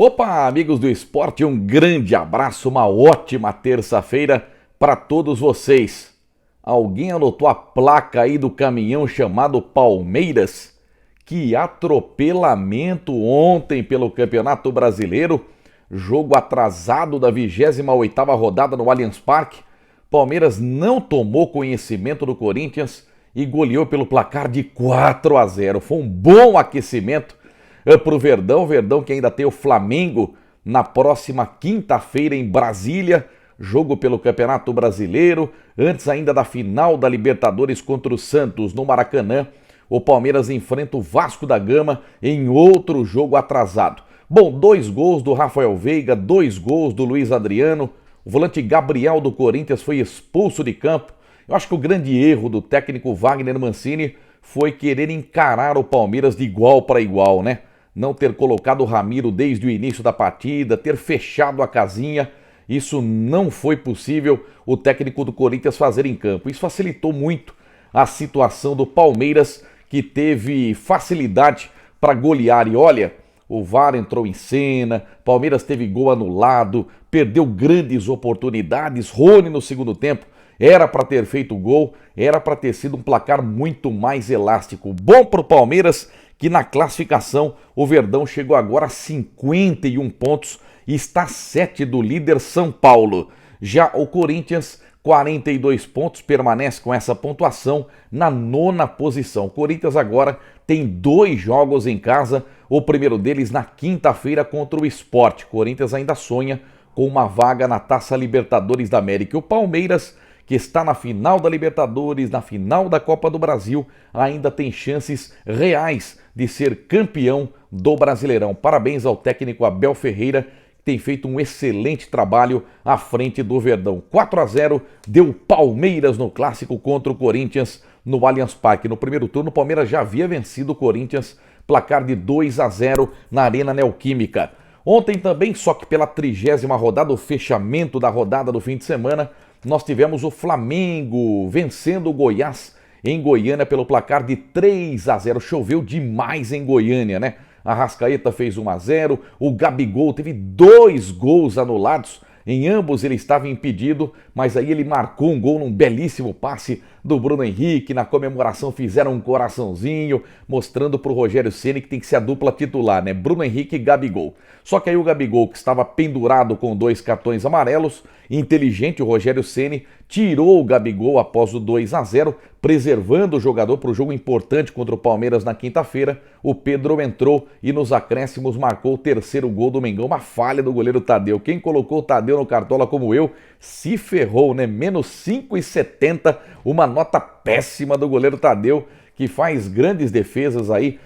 Opa, amigos do esporte, um grande abraço, uma ótima terça-feira para todos vocês. Alguém anotou a placa aí do caminhão chamado Palmeiras? Que atropelamento ontem pelo Campeonato Brasileiro, jogo atrasado da 28ª rodada no Allianz Parque. Palmeiras não tomou conhecimento do Corinthians e goleou pelo placar de 4-0. Foi um bom aquecimento para o Verdão que ainda tem o Flamengo na próxima quinta-feira em Brasília, jogo pelo Campeonato Brasileiro, antes ainda da final da Libertadores contra o Santos no Maracanã. O Palmeiras enfrenta o Vasco da Gama em outro jogo atrasado. Bom, 2 gols do Rafael Veiga, 2 gols do Luiz Adriano, o volante Gabriel do Corinthians foi expulso de campo. Eu acho que o grande erro do técnico Wagner Mancini foi querer encarar o Palmeiras de igual para igual, né? Não ter colocado o Ramiro desde o início da partida, ter fechado a casinha, isso não foi possível o técnico do Corinthians fazer em campo. Isso facilitou muito a situação do Palmeiras, que teve facilidade para golear. E olha, o VAR entrou em cena, Palmeiras teve gol anulado, perdeu grandes oportunidades. Rony no segundo tempo era para ter feito gol, era para ter sido um placar muito mais elástico. Bom para o Palmeiras, que na classificação o Verdão chegou agora a 51 pontos e está 7 do líder São Paulo. Já o Corinthians, 42 pontos, permanece com essa pontuação na 9ª posição. O Corinthians agora tem 2 jogos em casa, o primeiro deles na quinta-feira contra o Sport. O Corinthians ainda sonha com uma vaga na Taça Libertadores da América. E o Palmeiras, que está na final da Libertadores, na final da Copa do Brasil, ainda tem chances reais de ser campeão do Brasileirão. Parabéns ao técnico Abel Ferreira, que tem feito um excelente trabalho à frente do Verdão. 4-0 deu Palmeiras no clássico contra o Corinthians no Allianz Parque. No primeiro turno, o Palmeiras já havia vencido o Corinthians, placar de 2-0 na Arena Neoquímica. Ontem também, só que pela 30ª rodada, o fechamento da rodada do fim de semana, nós tivemos o Flamengo vencendo o Goiás em Goiânia pelo placar de 3-0. Choveu demais em Goiânia, né? A Arrascaeta fez 1-0, o Gabigol teve 2 gols anulados. Em ambos ele estava impedido, mas aí ele marcou um gol num belíssimo passe do Bruno Henrique. Na comemoração fizeram um coraçãozinho, mostrando para o Rogério Ceni que tem que ser a dupla titular, né? Bruno Henrique e Gabigol. Só que aí o Gabigol, que estava pendurado com 2 cartões amarelos, inteligente o Rogério Ceni tirou o Gabigol após o 2-0, preservando o jogador para o jogo importante contra o Palmeiras na quinta-feira. O Pedro entrou e nos acréscimos marcou o 3º gol do Mengão, uma falha do goleiro Tadeu. Quem colocou o Tadeu no Cartola como eu se ferrou, né? Menos 5,70, uma nota péssima do goleiro Tadeu, que faz grandes defesas aí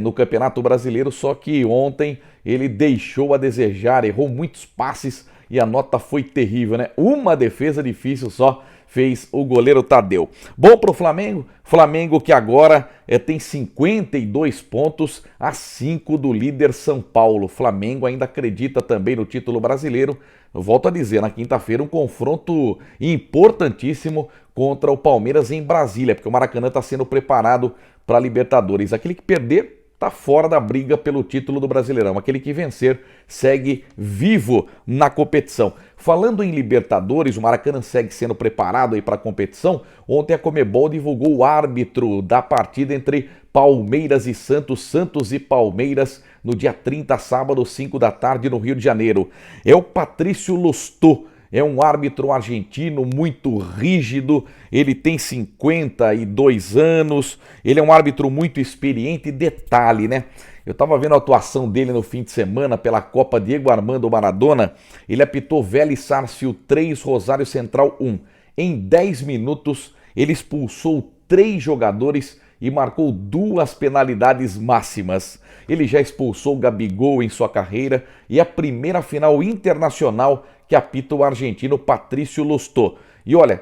no Campeonato Brasileiro, só que ontem ele deixou a desejar, errou muitos passes e a nota foi terrível, né? Uma defesa difícil só fez o goleiro Tadeu. Bom para o Flamengo, Flamengo que agora tem 52 pontos a 5 do líder São Paulo. Flamengo ainda acredita também no título brasileiro. Eu volto a dizer, na quinta-feira um confronto importantíssimo contra o Palmeiras em Brasília, porque o Maracanã está sendo preparado para a Libertadores. Aquele que perder está fora da briga pelo título do Brasileirão. Aquele que vencer segue vivo na competição. Falando em Libertadores, o Maracanã segue sendo preparado aí para a competição. Ontem a Conmebol divulgou o árbitro da partida entre Palmeiras e Santos, Santos e Palmeiras, no dia 30, sábado, 5 da tarde, no Rio de Janeiro. É o Patrício Lostó. É um árbitro argentino muito rígido, ele tem 52 anos, ele é um árbitro muito experiente. E detalhe, né? Eu estava vendo a atuação dele no fim de semana pela Copa Diego Armando Maradona. Ele apitou Vélez Sarsfield 3, Rosário Central 1. Em 10 minutos, ele expulsou 3 jogadores e marcou 2 penalidades máximas. Ele já expulsou o Gabigol em sua carreira e a primeira final internacional que apita o argentino Patrício Lostó. E olha,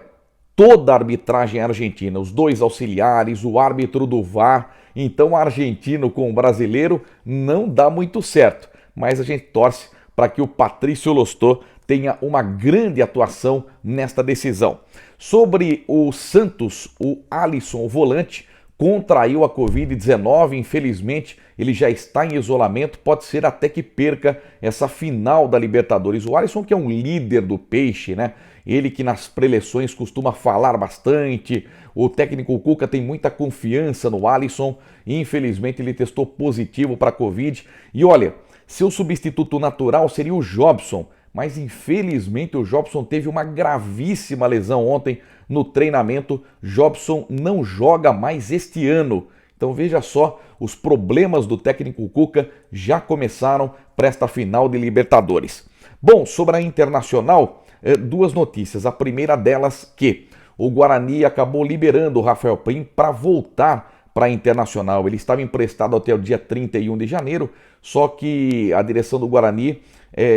toda a arbitragem argentina, os 2 auxiliares, o árbitro do VAR, então argentino com o brasileiro não dá muito certo, mas a gente torce para que o Patrício Lostó tenha uma grande atuação nesta decisão. Sobre o Santos, o Alisson, o volante, contraiu a Covid-19, infelizmente ele já está em isolamento, pode ser até que perca essa final da Libertadores. O Alisson, que é um líder do Peixe, né? Ele que nas preleções costuma falar bastante, o técnico Cuca tem muita confiança no Alisson, e infelizmente ele testou positivo para a Covid. E olha, seu substituto natural seria o Jobson, mas infelizmente o Jobson teve uma gravíssima lesão ontem no treinamento. Jobson não joga mais este ano. Então veja só, os problemas do técnico Cuca já começaram para esta final de Libertadores. Bom, sobre a Internacional, duas notícias. A primeira delas que o Guarani acabou liberando o Rafael Prim para voltar para a Internacional. Ele estava emprestado até o dia 31 de janeiro, só que a direção do Guarani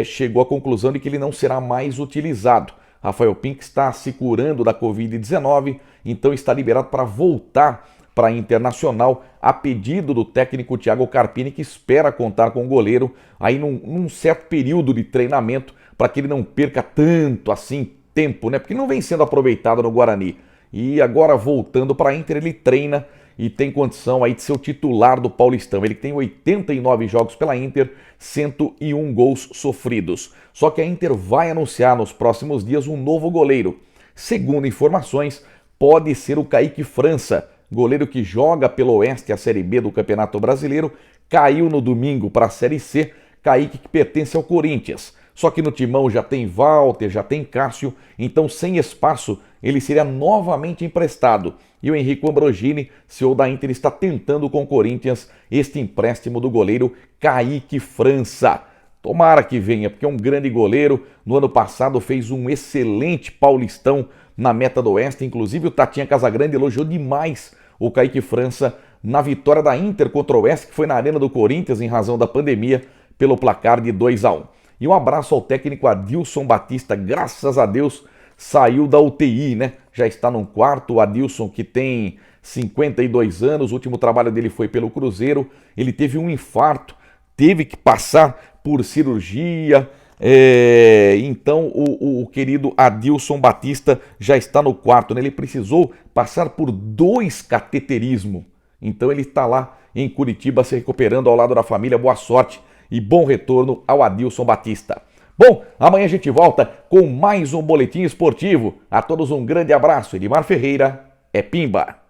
chegou à conclusão de que ele não será mais utilizado. Rafael Prim está se curando da Covid-19, então está liberado para voltar para a Internacional a pedido do técnico Thiago Carpini, que espera contar com o goleiro aí num certo período de treinamento para que ele não perca tanto assim tempo, né? Porque não vem sendo aproveitado no Guarani. E agora voltando para a Inter, ele treina e tem condição aí de ser o titular do Paulistão. Ele tem 89 jogos pela Inter, 101 gols sofridos. Só que a Inter vai anunciar nos próximos dias um novo goleiro. Segundo informações, pode ser o Kaique França, goleiro que joga pelo Oeste a Série B do Campeonato Brasileiro, caiu no domingo para a Série C. Kaique, que pertence ao Corinthians. Só que no timão já tem Walter, já tem Cássio, então sem espaço ele seria novamente emprestado. E o Henrique Ambrogini, CEO da Inter, está tentando com o Corinthians este empréstimo do goleiro Kaique França. Tomara que venha, porque é um grande goleiro. No ano passado fez um excelente Paulistão na meta do Oeste. Inclusive o Tatinha Casagrande elogiou demais o Kaique França na vitória da Inter contra o Oeste, que foi na Arena do Corinthians em razão da pandemia, pelo placar de 2-1. E um abraço ao técnico Adilson Batista, graças a Deus saiu da UTI, né? Já está num quarto. O Adilson, que tem 52 anos, o último trabalho dele foi pelo Cruzeiro. Ele teve um infarto, teve que passar por cirurgia. Então o querido Adilson Batista já está no quarto, né? Ele precisou passar por 2 cateterismos. Então ele está lá em Curitiba se recuperando ao lado da família. Boa sorte e bom retorno ao Adilson Batista. Bom, amanhã a gente volta com mais um Boletim Esportivo. A todos um grande abraço. Edmar Ferreira é Pimba.